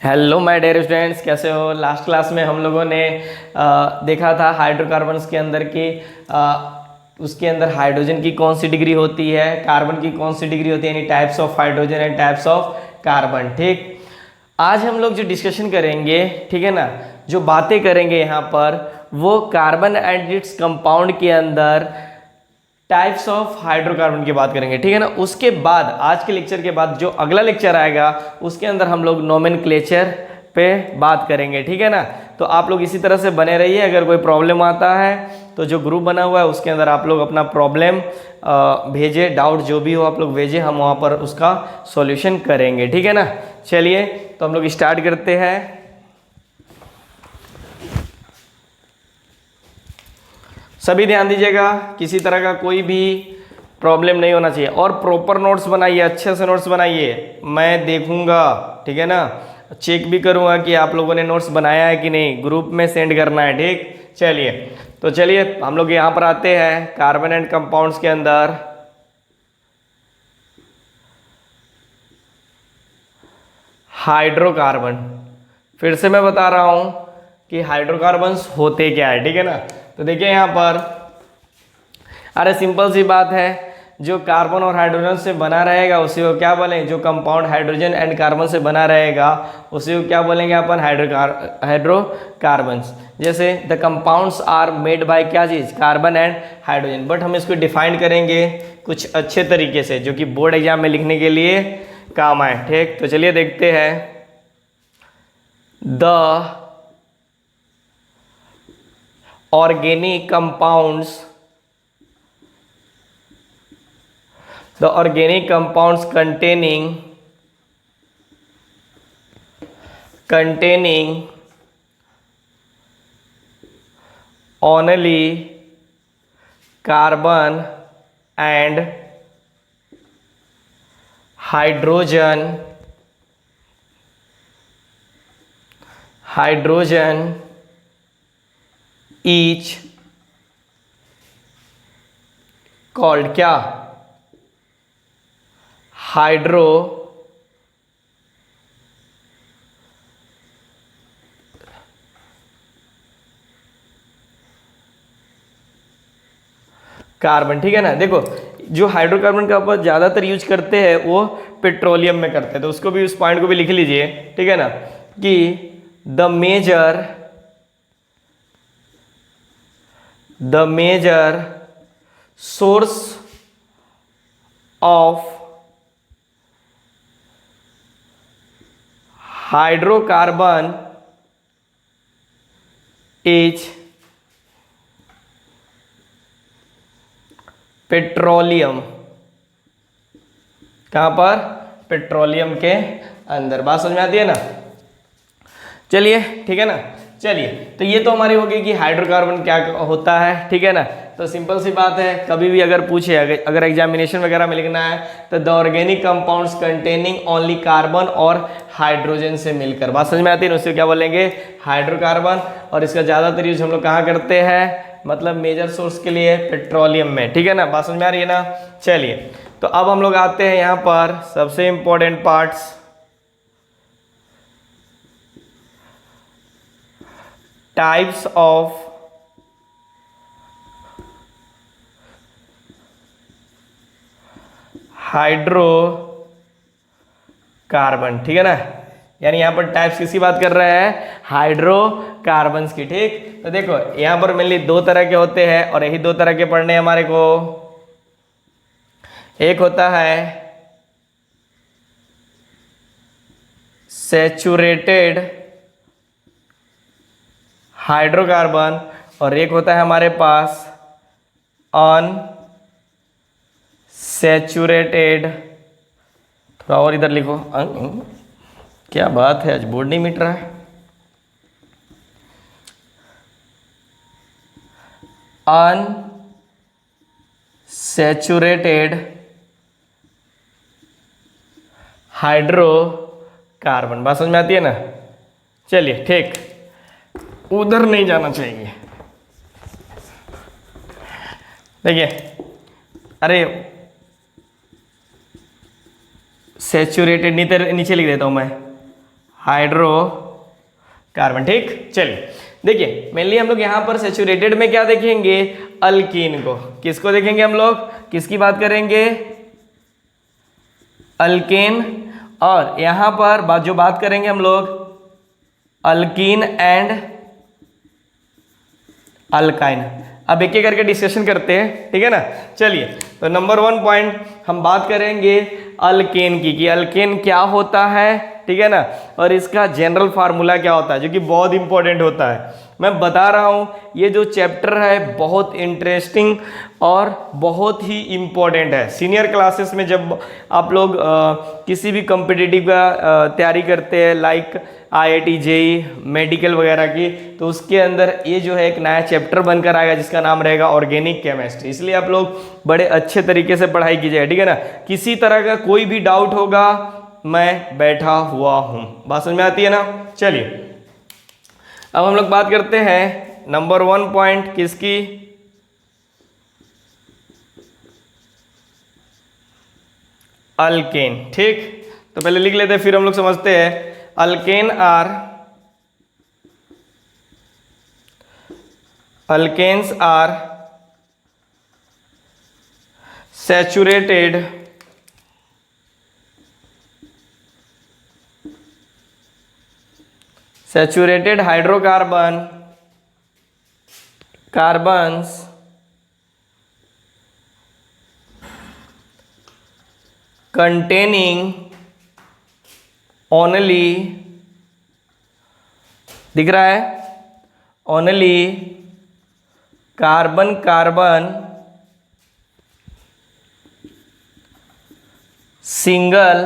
Hello my dear students, कैसे हो। Last class में हम लोगों ने देखा था हाइड्रोकार्बन्स के अंदर की उसके अंदर हाइड्रोजन की कौन सी डिग्री होती है, कार्बन की कौन सी डिग्री होती है, यानी types of hydrogen and types of carbon. ठीक, आज हम लोग जो डिस्कशन करेंगे, ठीक है ना, जो बातें करेंगे यहाँ पर वो कार्बन एंड इट्स कंपाउंड के अंदर टाइप्स ऑफ हाइड्रोकार्बन की बात करेंगे। ठीक है ना। उसके बाद आज के लेक्चर के बाद जो अगला लेक्चर आएगा उसके अंदर हम लोग नोमेनक्लेचर पे बात करेंगे। ठीक है ना। तो आप लोग इसी तरह से बने रहिए। अगर कोई प्रॉब्लम आता है तो जो ग्रुप बना हुआ है उसके अंदर आप लोग अपना प्रॉब्लम भेजे, डाउट जो भी हो आप लोग भेजे, हम वहाँ पर उसका सॉल्यूशन करेंगे। ठीक है ना। चलिए तो हम लोग स्टार्ट करते हैं। सभी ध्यान दीजिएगा, किसी तरह का कोई भी प्रॉब्लम नहीं होना चाहिए और प्रॉपर नोट्स बनाइए, अच्छे से नोट्स बनाइए। मैं देखूंगा, ठीक है ना, चेक भी करूंगा कि आप लोगों ने नोट्स बनाया है कि नहीं, ग्रुप में सेंड करना है। ठीक, चलिए तो चलिए हम लोग यहाँ पर आते हैं कार्बन एंड कंपाउंड्स के अंदर। हाइड्रोकार्बन, फिर से मैं बता रहा हूं कि हाइड्रोकार्बन्स होते क्या है। ठीक है ना। तो देखिए यहाँ पर, अरे सिंपल सी बात है, जो कार्बन और हाइड्रोजन से बना रहेगा उसी को क्या बोलेंगे, जो कंपाउंड हाइड्रोजन एंड कार्बन से बना रहेगा उसी को क्या बोलेंगे अपन, हाइड्रोकार्बन्स। जैसे the compounds are made by क्या चीज़, कार्बन एंड हाइड्रोजन। बट हम इसको डिफाइन करेंगे कुछ अच्छे तरीके से जो कि बोर्ड एग्जाम में लिखने के लिए काम आए। ठीक, तो चलिए देखते हैं। The organic compounds, the organic compounds containing only carbon and hydrogen each called क्या, हाइड्रो कार्बन। ठीक है ना। देखो जो हाइड्रोकार्बन का अपन ज़्यादातर यूज करते हैं वो पेट्रोलियम में करते हैं, तो उसको भी, उस पॉइंट को भी लिख लीजिए। ठीक है ना, कि the major source of hydrocarbon is petroleum. कहां पर, पेट्रोलियम के अंदर। बात समझ में आती है ना। चलिए ठीक है ना। चलिए तो ये तो हमारी होगी कि हाइड्रोकार्बन क्या होता है। ठीक है ना। तो सिंपल सी बात है, कभी भी अगर पूछे, अगर एग्जामिनेशन वगैरह में लिखना है तो the organic compounds containing only carbon और हाइड्रोजन से मिलकर। बात समझ में आती है ना, उससे क्या बोलेंगे, हाइड्रोकार्बन। और इसका ज़्यादातर यूज हम लोग कहाँ करते हैं, मतलब मेजर सोर्स के लिए पेट्रोलियम में। ठीक है ना। बात समझ में आ रही है ना। चलिए तो अब हम लोग आते हैं यहाँ पर सबसे important parts, types of hydrocarbon. ठीक है ना। यानी यहां पर टाइप्स किसकी बात कर रहे हैं, हाइड्रोकार्बन्स की। ठीक, तो देखो यहां पर मेनली दो तरह के होते हैं और यही दो तरह के पढ़ने हमारे को। एक होता है सैचुरेटेड हाइड्रोकार्बन और एक होता है हमारे पास अनसैचुरेटेड। थोड़ा और इधर लिखो। क्या बात है, आज बोर्ड नहीं मिट रहा है। Unsaturated hydrocarbon. बात समझ में आती है ना। चलिए ठीक, उधर नहीं जाना चाहिए। देखिए, अरे सैचुरेटेड नीचे लिख देता हूं मैं, हाइड्रोकार्बन। ठीक, चलिए देखिए मेनली हम लोग यहाँ पर सैचुरेटेड में क्या देखेंगे, अल्कीन को। किसको देखेंगे हम लोग, किसकी बात करेंगे, अल्केन। और यहाँ पर जो बात करेंगे हम लोग, अल्कीन एंड अल्काइन। अब एक एक करके डिस्कशन करते हैं, ठीक है ना। चलिए, तो नंबर 1 पॉइंट हम बात करेंगे अल्केन की, कि अल्केन क्या होता है, ठीक है ना, और इसका जनरल फार्मूला क्या होता है, जो कि बहुत इंपॉर्टेंट होता है। मैं बता रहा हूँ ये जो चैप्टर है बहुत इंटरेस्टिंग और बहुत ही इम्पोर्टेंट है। सीनियर क्लासेस में जब आप लोग किसी भी कॉम्पिटिटिव का तैयारी करते हैं, लाइक IIT JEE मेडिकल वगैरह की, तो उसके अंदर ये जो है एक नया चैप्टर बनकर आएगा जिसका नाम रहेगा ऑर्गेनिक केमिस्ट्री। इसलिए आप लोग बड़े अच्छे तरीके से पढ़ाई कीजिए, ठीक है ना। किसी तरह का कोई भी डाउट होगा, मैं बैठा हुआ हूँ। बात समझ में आती है ना। चलिए अब हम लोग बात करते हैं नंबर 1 पॉइंट किसकी, अल्केन। ठीक, तो पहले लिख लेते हैं फिर हम लोग समझते हैं। Alkane alkanes are saturated hydrocarbons containing only, दिख रहा है, only carbon single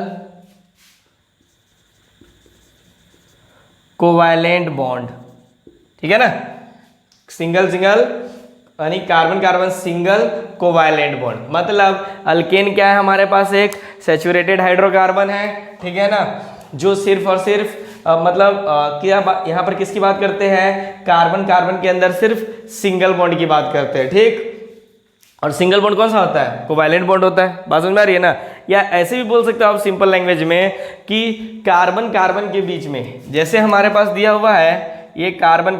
covalent bond, ठीक है ना। सिंगल यानी कार्बन सिंगल कोवैलेंट बॉन्ड, मतलब अल्केन क्या है, हमारे पास एक सैचुरेटेड हाइड्रोकार्बन है, ठीक है ना, जो सिर्फ और सिर्फ क्या यहाँ पर किसकी बात करते हैं, कार्बन के अंदर सिर्फ सिंगल बॉन्ड की बात करते हैं। ठीक, और सिंगल बॉन्ड कौन सा होता है, कोवैलेंट बॉन्ड होता है। बात समझ में आ रही है ना। या ऐसे भी बोल सकते हो आप सिंपल लैंग्वेज में कि कार्बन के बीच में, जैसे हमारे पास दिया हुआ है ये कार्बन,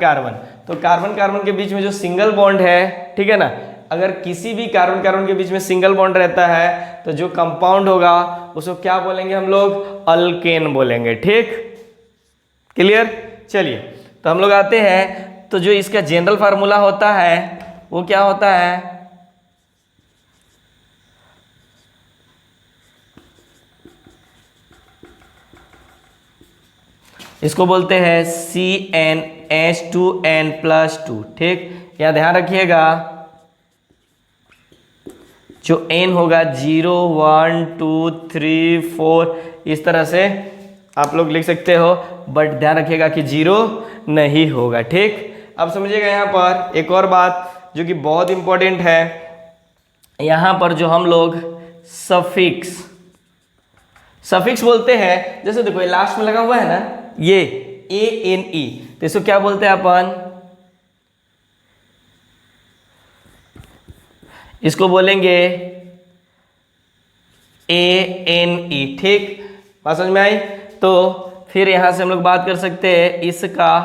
तो कार्बन के बीच में जो सिंगल बॉन्ड है, ठीक है ना, अगर किसी भी कार्बन के बीच में सिंगल बॉन्ड रहता है तो जो कंपाउंड होगा उसको क्या बोलेंगे हम लोग, अल्केन बोलेंगे। ठीक, क्लियर। चलिए तो हम लोग आते हैं, तो जो इसका जनरल फार्मूला होता है वो क्या होता है, इसको बोलते हैं CnH2n+2। ठीक, यहाँ ध्यान रखिएगा जो n होगा 0 1 2 3 4 इस तरह से आप लोग लिख सकते हो, बट ध्यान रखिएगा कि 0 नहीं होगा। ठीक, अब समझिएगा यहाँ पर एक और बात जो कि बहुत इंपॉर्टेंट है, यहाँ पर जो हम लोग सफिक्स बोलते हैं, जैसे देखो ये लास्ट में लगा हुआ है ना, ये ANE, तो इसको क्या बोलते हैं अपन, इसको बोलेंगे ANE। ठीक, बात समझ में आई। तो फिर यहां से हम लोग बात कर सकते हैं, इसका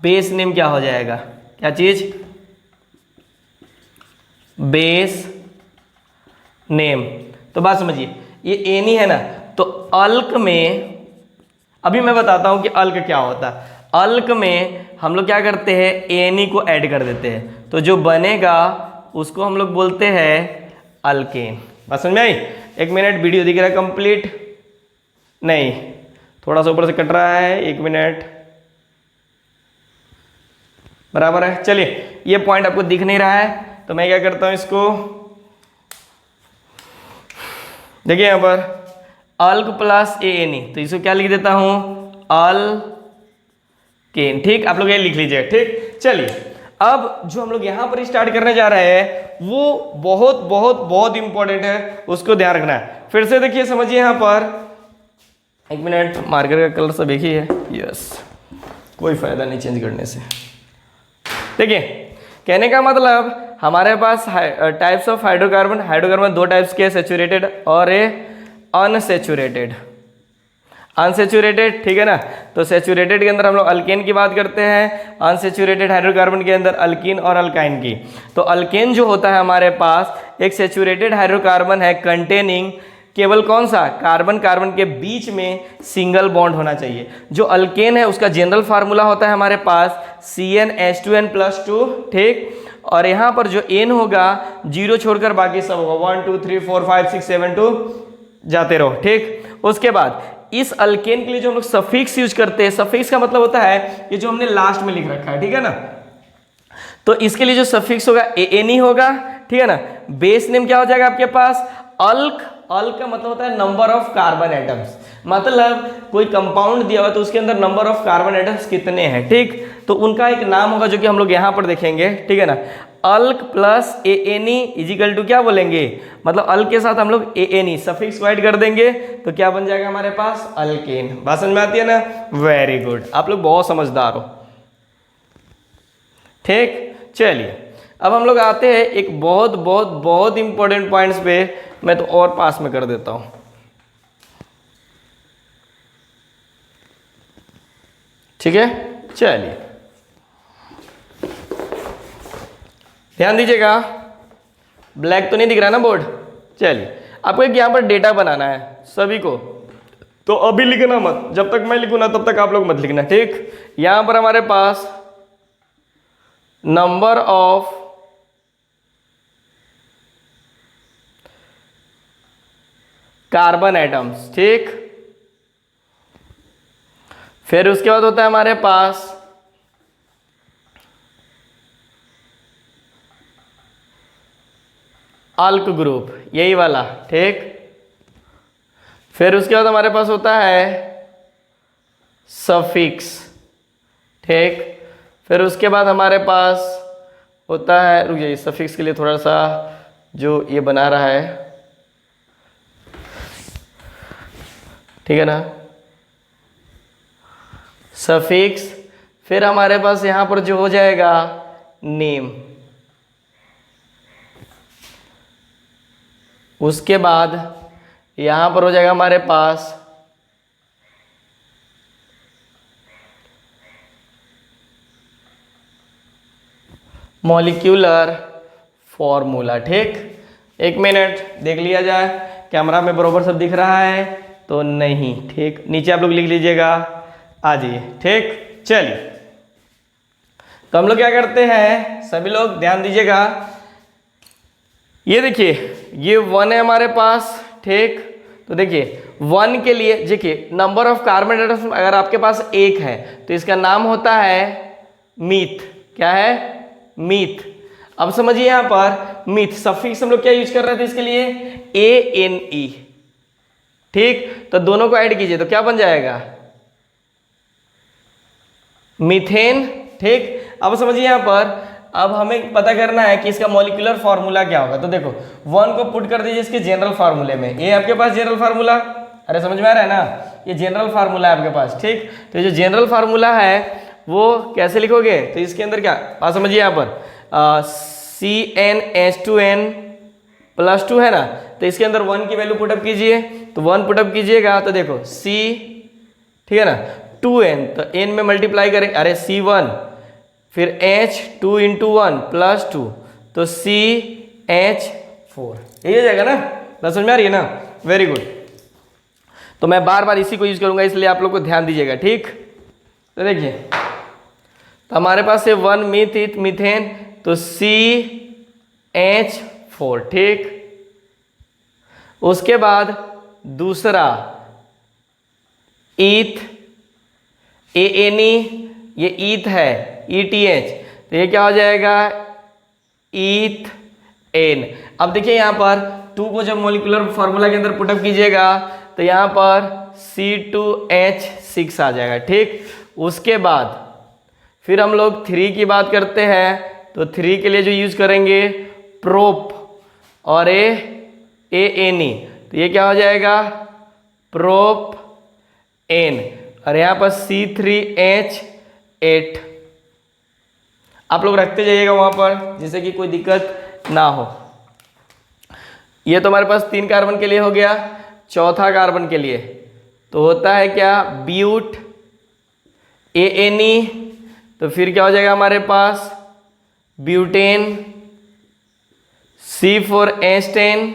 बेस नेम क्या हो जाएगा, क्या चीज, बेस नेम। तो बात समझिए, ये एनी है ना, तो अल्क में, अभी मैं बताता हूं कि अल्क क्या होता है। अल्क में हम लोग क्या करते हैं, एनी को ऐड कर देते हैं, तो जो बनेगा उसको हम लोग बोलते हैं अल्केन। बात समझ में आई। एक मिनट, वीडियो दिख रहा है कंप्लीट, नहीं थोड़ा सा ऊपर से कट रहा है, 1 मिनट, बराबर है। चलिए, ये पॉइंट आपको दिख नहीं रहा है तो मैं क्या करता हूं, इसको देखिए यहाँ पर अल्क प्लस ANE, तो इसको क्या लिख देता हूं, अल्केन। ठीक, आप लोग ये लिख लीजिए। ठीक, चलिए अब जो हम लोग यहां पर स्टार्ट करने जा रहे हैं वो बहुत बहुत बहुत इंपॉर्टेंट है, उसको ध्यान रखना है। फिर से देखिए, समझिए यहाँ पर, 1 मिनट, मार्कर का कलर सब एक ही है, यस, कोई फायदा नहीं चेंज करने से। देखिए, कहने का मतलब हमारे पास टाइप्स ऑफ हाइड्रोकार्बन 2 टाइप्स के, सैचुरेटेड और अनसैचुरेटेड। अनसेचुरेटेड, ठीक है ना। तो सेचुरेटेड के अंदर हम लोग अल्केन की बात करते हैं, अनसेचुरेटेड हाइड्रोकार्बन के अंदर अल्कीन और अल्काइन की। तो अल्केन जो होता है हमारे पास एक सेचुरेटेड हाइड्रोकार्बन है कंटेनिंग केवल कौन सा, कार्बन कार्बन के बीच में सिंगल बॉन्ड होना चाहिए। जो अल्केन है उसका जनरल फार्मूला होता है हमारे पास CnH2n+2, ठीक। और यहाँ पर जो N होगा 0 छोड़कर बाकी सब होगा 1 2 3 4 5 6 7 2 जाते रहो, ठीक। उसके बाद इस अल्केन के लिए जो हम लोग सफिक्स यूज करते हैं, सफिक्स का मतलब होता है ये जो हमने लास्ट में लिख रखा है, ठीक है ना। तो इसके लिए जो सफिक्स होगा ANE होगा, ठीक है ना। बेस नेम क्या हो जाएगा आपके पास, अल्क। अल्क का मतलब होता है नंबर ऑफ कार्बन एटम्स, मतलब कोई कंपाउंड दिया हुआ तो उसके अंदर नंबर ऑफ कार्बन एटम्स कितने हैं, ठीक। तो उनका एक नाम होगा जो कि हम लोग यहाँ पर देखेंगे, ठीक है ना। अल्क प्लस ANE इजिकल टू क्या बोलेंगे, मतलब अल्क के साथ हम लोग ANE सफिक्स को ऐड कर देंगे तो क्या बन जाएगा हमारे पास, अल्केन। बात समझ में आती है ना, वेरी गुड, आप लोग बहुत समझदार हो, ठीक। चलिए अब हम लोग आते हैं एक बहुत बहुत बहुत इंपॉर्टेंट पॉइंट्स पे, मैं तो और पास में कर देता हूं, ठीक है। चलिए ध्यान दीजिएगा, ब्लैक तो नहीं दिख रहा ना बोर्ड। चलिए आपको एक यहाँ पर डेटा बनाना है सभी को, तो अभी लिखना मत, जब तक मैं लिखूँ ना तब तक आप लोग मत लिखना, ठीक। यहाँ पर हमारे पास नंबर ऑफ कार्बन एटम्स, ठीक। फिर उसके बाद होता है हमारे पास अल्क ग्रुप, यही वाला, ठीक। फिर उसके बाद हमारे पास होता है सफिक्स, ठीक। फिर उसके बाद हमारे पास होता है, रुक जाइए, सफिक्स के लिए थोड़ा सा जो ये बना रहा है, ठीक है ना, सफिक्स। फिर हमारे पास यहां पर जो हो जाएगा नेम, उसके बाद यहां पर हो जाएगा हमारे पास मॉलिक्यूलर फॉर्मूला, ठीक। एक मिनट देख लिया जाए, कैमरा में बराबर सब दिख रहा है तो नहीं, ठीक। नीचे आप लोग लिख लीजिएगा, आ जाइए, ठीक। चलिए तो हम लोग क्या करते हैं, सभी लोग ध्यान दीजिएगा, ये देखिए ये 1 है हमारे पास, ठीक। तो देखिए 1 के लिए देखिए नंबर ऑफ कार्बन एटम्स अगर आपके पास 1 है तो इसका नाम होता है मीथ, क्या है, मीथ। अब समझिए यहां पर मीथ सफिक्स हम लोग क्या यूज कर रहे थे इसके लिए, ANE, ठीक। तो दोनों को ऐड कीजिए तो क्या बन जाएगा, मीथेन, ठीक। अब समझिए यहां पर अब हमें पता करना है कि इसका मॉलिक्यूलर फार्मूला क्या होगा। तो देखो 1 को पुट कर दीजिए इसके जनरल फार्मूले में, ये आपके पास जनरल फार्मूला, अरे समझ में आ रहा है ना, ये जनरल फार्मूला है आपके पास, ठीक। तो ये जो जनरल फार्मूला है वो कैसे लिखोगे, तो इसके अंदर क्या बात समझिए, यहाँ पर CnH2n+2 है ना, तो इसके अंदर 1 की वैल्यू पुटअप कीजिए, तो 1 पुटअप कीजिएगा तो देखो C, ठीक है ना, 2n, तो n में मल्टीप्लाई करें, अरे C1, फिर H 2 × 1 + 2 तो CH4, यही हो जाएगा ना, बात समझ में आ रही है ना, वेरी गुड। तो मैं बार बार इसी को यूज करूंगा इसलिए आप लोग को ध्यान दीजिएगा, ठीक। तो देखिए तो हमारे पास है 1 मीथेन तो CH4, ठीक। उसके बाद दूसरा ईथ, ANE, ये ईथ है, ETH, तो ये क्या हो जाएगा, ईथ एन। अब देखिए यहाँ पर 2 को जब मोलिकुलर फार्मूला के अंदर पुटअप कीजिएगा तो यहाँ पर C2H6 आ जाएगा, ठीक। उसके बाद फिर हम लोग 3 की बात करते हैं, तो 3 के लिए जो यूज करेंगे प्रोप और ANE, तो ये क्या हो जाएगा, प्रोप एन, और यहाँ पर C3H8 आप लोग रखते जाइएगा वहां पर जिससे कि कोई दिक्कत ना हो। ये तो हमारे पास 3 कार्बन के लिए हो गया, चौथा कार्बन के लिए तो होता है क्या, ब्यूट ANE, तो फिर क्या हो जाएगा हमारे पास ब्यूटेन, C फॉर H10।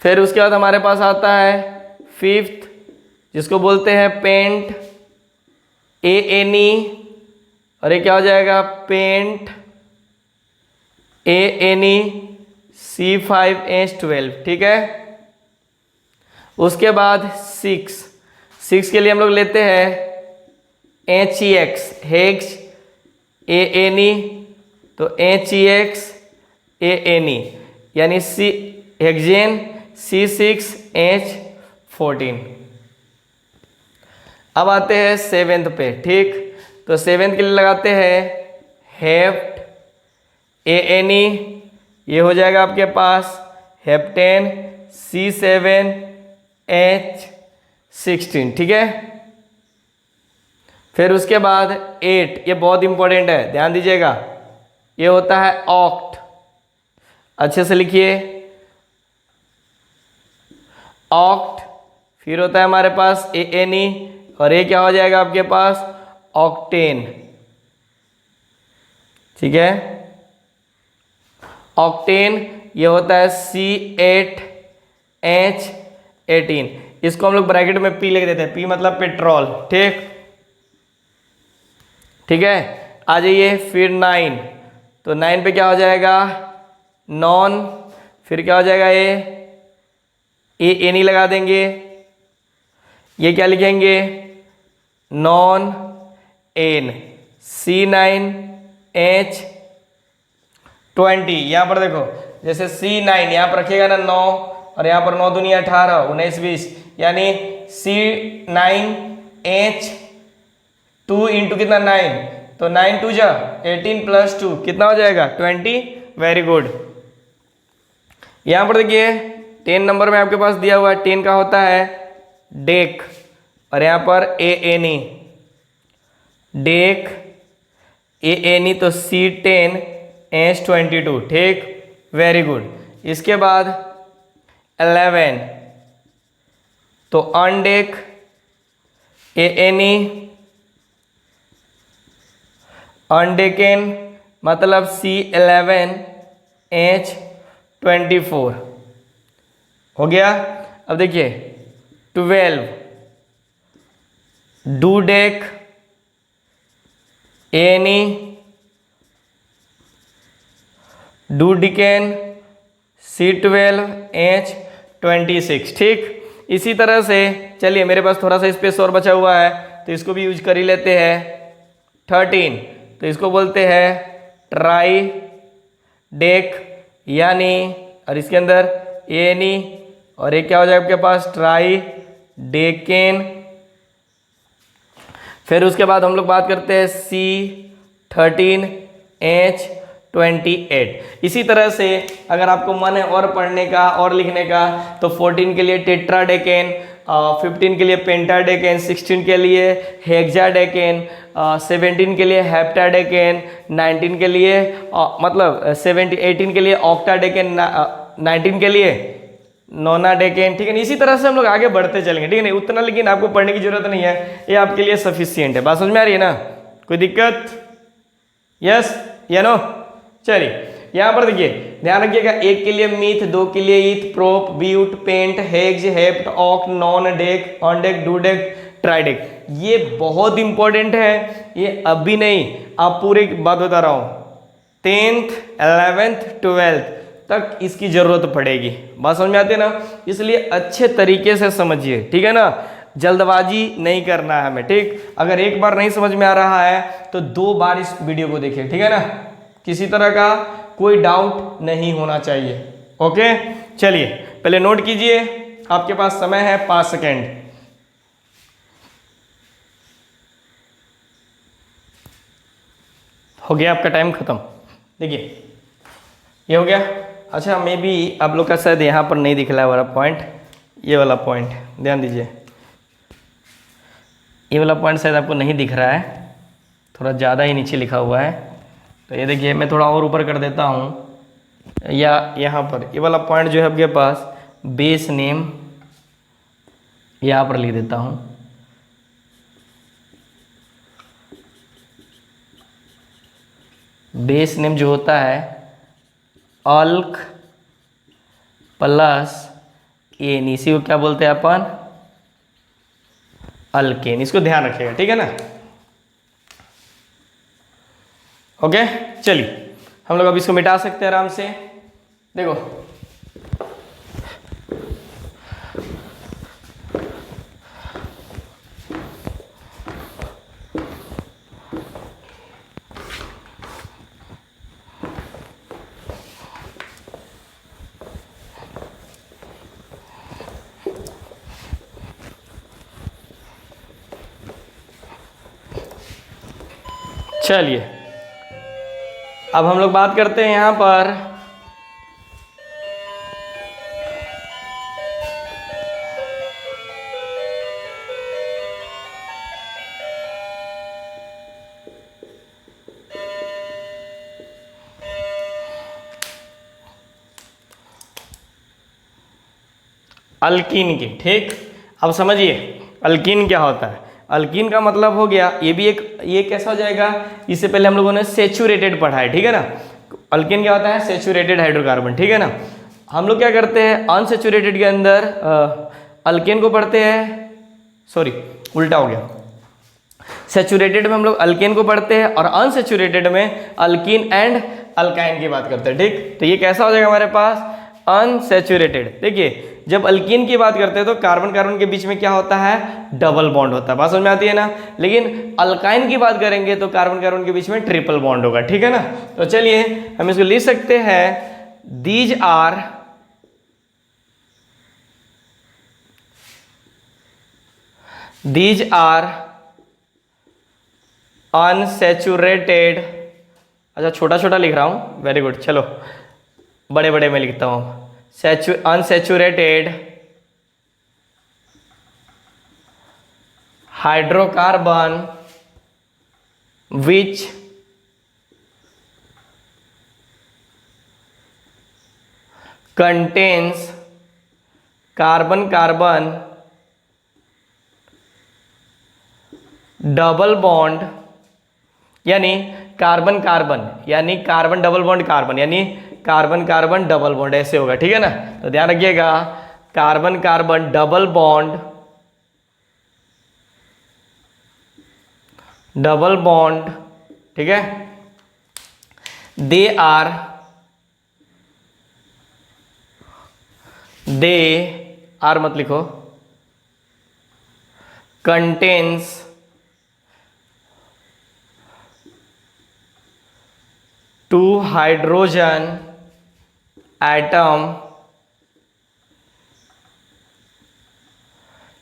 फिर उसके बाद हमारे पास आता है फिफ्थ, जिसको बोलते हैं पेंट ANE, और ये क्या हो जाएगा पेंट ANE C5H12, ठीक है। उसके बाद सिक्स के लिए हम लोग लेते हैं HEX, हेक्स ANE, तो HEX ANE यानी हेक्सेन C6H14। अब आते हैं सेवेंथ पे, ठीक। तो सेवेंथ के लिए लगाते हैं हेप्ट ANE, ये हो जाएगा आपके पास हेप्टेन C7H16, ठीक है। फिर उसके बाद 8, ये बहुत इंपॉर्टेंट है, ध्यान दीजिएगा, ये होता है ऑक्ट, अच्छे से लिखिए ऑक्ट। फिर होता है हमारे पास ANE, और ये क्या हो जाएगा आपके पास ऑक्टेन, ठीक है। ऑक्टेन ये होता है C8H18, इसको हम लोग ब्रैकेट में P लिख देते हैं, P मतलब पेट्रोल, ठीक है। आ जाइए फिर 9, तो 9 पे क्या हो जाएगा नॉन, फिर क्या हो जाएगा ये ANE लगा देंगे, ये क्या लिखेंगे नॉन एन C9H20। यहाँ पर देखो जैसे C9 यहाँ पर रखिएगा ना 9, और यहाँ पर 9 दूनी 18, 19 20, यानी C9H2 इंटू कितना 9, तो 9 2 जा 18 + 2 कितना हो जाएगा 20। Very good. यहाँ पर देखिए 10 नंबर में आपके पास दिया हुआ है, 10 का होता है डेक, और यहाँ पर ANE डेक ANE, तो C10H22, ठीक। Very good. इसके बाद 11, तो अनडेक ANE, अनडेकेन मतलब C11H24 हो गया। अब देखिए 12 डूडेक ANE, डूडिकेन C12H26, ठीक। इसी तरह से चलिए मेरे पास थोड़ा सा स्पेस और बचा हुआ है, तो इसको भी यूज कर ही लेते हैं। 13, तो इसको बोलते हैं ट्राई डेक यानी, और इसके अंदर ANE, और ये क्या हो जाएगा आपके पास ट्राई डेकेन। फिर उसके बाद हम लोग बात करते हैं C13H28। इसी तरह से अगर आपको मन है और पढ़ने का और लिखने का, तो 14 के लिए टेट्राडेकेन, 15 के लिए पेंटाडेकेन, 16 के लिए हेक्साडेकेन, 17 के लिए हेप्टाडेकेन, 19 के लिए मतलब 18 के लिए ऑक्टाडेकेन, 19 के लिए नोनाडेकेन, ठीक है। इसी तरह से हम लोग आगे बढ़ते चलेंगे, ठीक है नहीं उतना, लेकिन आपको पढ़ने की जरूरत नहीं है, ये आपके लिए सफिशियंट है। बात समझ में आ रही है ना, कोई दिक्कत? यस या नो? चलिए यहाँ पर देखिए ध्यान रखिएगा, 1 के लिए मीथ, 2 के लिए eth, prop, but, pent, hex, hept, oct, non dec, undec, dodec, tridec, ये बहुत इंपॉर्टेंट है। ये अभी नहीं, आप पूरे बात बता रहा हूँ, 10th 11th 12th तक इसकी जरूरत पड़ेगी। बात समझ में आती है ना, इसलिए अच्छे तरीके से समझिए, ठीक है ना, जल्दबाजी नहीं करना है हमें, ठीक। अगर एक बार नहीं समझ में आ रहा है तो 2 बार इस वीडियो को देखिए, ठीक है ना, किसी तरह का कोई डाउट नहीं होना चाहिए। ओके चलिए पहले नोट कीजिए, आपके पास समय है 5 सेकेंड। हो गया आपका टाइम खत्म। देखिए ये हो गया। अच्छा मे बी आप लोग का शायद यहाँ पर नहीं दिख रहा है वाला पॉइंट, ये वाला पॉइंट ध्यान दीजिए, ये वाला पॉइंट शायद आपको नहीं दिख रहा है, थोड़ा ज़्यादा ही नीचे लिखा हुआ है। तो ये देखिए मैं थोड़ा और ऊपर कर देता हूँ, या यहाँ पर ये वाला पॉइंट जो है आपके पास बेस नेम यहां पर लिख देता हूं, बेस नेम जो होता है अल्क प्लस एन, इसी को क्या बोलते हैं अपन, अल्केन। इसको ध्यान रखिएगा, ठीक है ना। ओके, चलिए हम लोग अब इसको मिटा सकते हैं आराम से। देखो चलिए अब हम लोग बात करते हैं यहां पर अल्कीन की। ठीक, अब समझिए अल्कीन क्या होता है। अल्कीन का मतलब हो गया, ये भी एक, ये कैसा हो जाएगा, इससे पहले हम लोगों ने सेचुरेटेड पढ़ा है, ठीक है ना। अल्कीन क्या होता है, सेचुरेटेड हाइड्रोकार्बन, ठीक है ना। हम लोग क्या करते हैं, अनसेचुरेटेड के अंदर अल्केन को पढ़ते हैं, सॉरी उल्टा हो गया, सेचुरेटेड में हम लोग अल्केन को पढ़ते हैं और अनसेचुरेटेड में अल्कीन एंड अल्काइन की बात करते हैं। ठीक, तो ये कैसा हो जाएगा हमारे पास, अनसेचुरेटेड। देखिए जब अल्कीन की बात करते हैं तो कार्बन कार्बन के बीच में क्या होता है, डबल बॉन्ड होता है, बात समझ में आती है ना। लेकिन अल्काइन की बात करेंगे तो कार्बन कार्बन के बीच में ट्रिपल बॉन्ड होगा, ठीक है ना। तो चलिए हम इसको लिख सकते हैं, दीज आर अनसेचुरेटेड, अच्छा छोटा छोटा लिख रहा हूं, वेरी गुड, चलो बड़े बड़े में लिखता हूं, unsaturated hydrocarbon which contains carbon carbon double bond, यानी कार्बन कार्बन, यानी कार्बन डबल बॉन्ड कार्बन, यानी कार्बन कार्बन डबल बॉन्ड, ऐसे होगा, ठीक है ना। तो ध्यान रखिएगा, carbon carbon double bond, double bond, ठीक है। दे आर मत लिखो, contains two hydrogen atom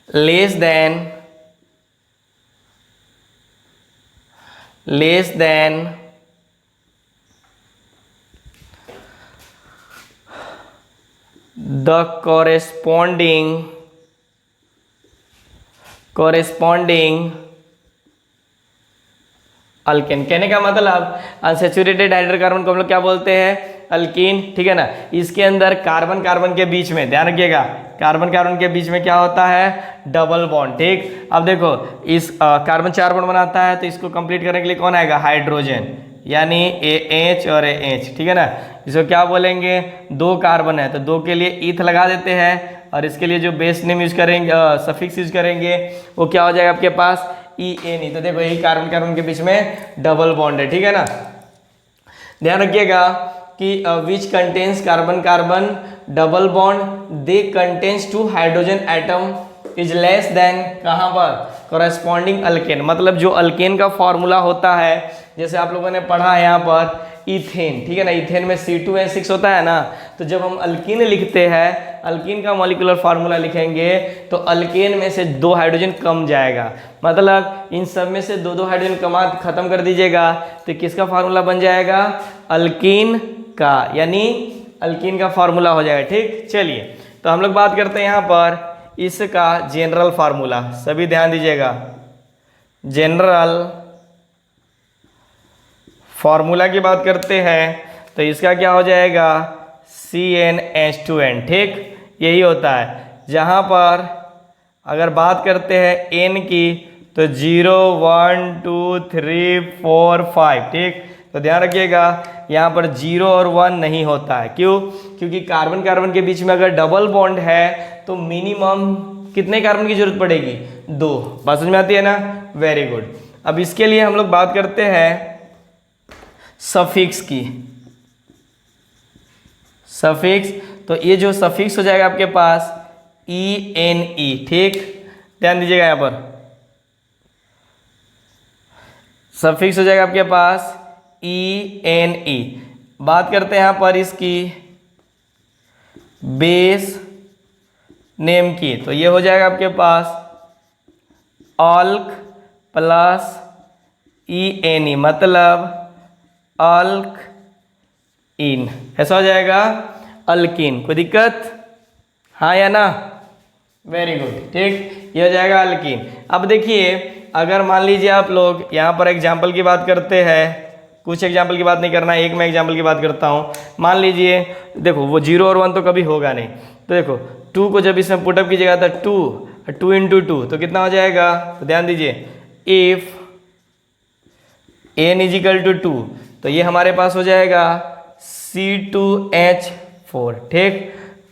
less than the corresponding alkane. कहने का मतलब अनसेचुरेटेड हाइड्रोकार्बन को हम लोग क्या बोलते हैं, अल्कीन, ठीक है ना। इसके अंदर कार्बन कार्बन के बीच में, ध्यान रखिएगा, कार्बन कार्बन के बीच में क्या होता है, डबल बॉन्ड। ठीक, अब देखो इस कार्बन 4 बॉन्ड बनाता है, तो इसको कंप्लीट करने के लिए कौन आएगा, हाइड्रोजन, यानी AH और AH, ठीक है ना। इसको क्या बोलेंगे, 2 कार्बन है तो 2 के लिए ईथ लगा देते हैं, और इसके लिए जो बेस नेम यूज करेंगे, सफिक्स यूज करेंगे, वो क्या हो जाएगा आपके पास, EN। तो देखो यही कार्बन कार्बन के बीच में डबल बॉन्ड है, ठीक है ना। ध्यान रखिएगा कि which contains carbon carbon double bond, they contains 2 hydrogen atom is less than, कहाँ पर, कॉरेस्पॉन्डिंग अल्केन। मतलब जो अल्केन का फॉर्मूला होता है, जैसे आप लोगों ने पढ़ा है यहाँ पर इथेन, ठीक है ना, इथेन में C2H6 होता है ना। तो जब हम अल्कीन लिखते हैं, अल्कीन का मॉलिक्यूलर फार्मूला लिखेंगे तो अल्केन में से 2 हाइड्रोजन कम जाएगा, मतलब इन सब में से 2 हाइड्रोजन कमा खत्म कर दीजिएगा, तो किसका फार्मूला बन जाएगा, अल्कीन का, यानी अल्कीन का फार्मूला हो जाएगा। ठीक, चलिए तो हम लोग बात करते हैं यहाँ पर इसका जनरल फार्मूला, सभी ध्यान दीजिएगा, जनरल फॉर्मूला की बात करते हैं तो इसका क्या हो जाएगा, CnH2n। ठीक, यही होता है, जहां पर अगर बात करते हैं एन की तो 0 1 2 3 4 5, ठीक। तो ध्यान रखिएगा यहाँ पर 0 और 1 नहीं होता है। क्यों? क्योंकि कार्बन कार्बन के बीच में अगर डबल बॉन्ड है तो मिनिमम कितने कार्बन की जरूरत पड़ेगी? 2। बात समझ में आती है ना? Very good. अब इसके लिए हम लोग बात करते हैं सफिक्स की। सफिक्स, तो ये जो सफिक्स हो जाएगा आपके पास ENE, ठीक। ध्यान दीजिएगा यहाँ पर सफिक्स हो जाएगा आपके पास ENE। बात करते हैं यहाँ पर इसकी बेस नेम की, तो ये हो जाएगा आपके पास अल्क प्लस ENE, मतलब अल्क इन, ऐसा हो जाएगा अल्किन। कोई दिक्कत? हाँ या ना? वेरी गुड, ठीक। ये हो जाएगा अल्किन। अब देखिए अगर मान लीजिए आप लोग यहाँ पर एग्जाम्पल की बात करते हैं, कुछ एग्जाम्पल की बात नहीं करना है, एक मैं एग्जाम्पल की बात करता हूँ। मान लीजिए देखो वो 0 और 1 तो कभी होगा नहीं, तो देखो 2 को जब इसमें पुटअप कीजिएगा तो 2 इंटू 2 तो कितना हो जाएगा? तो ध्यान दीजिए इफ n इजिकल टू 2 तो ये हमारे पास हो जाएगा C2H4,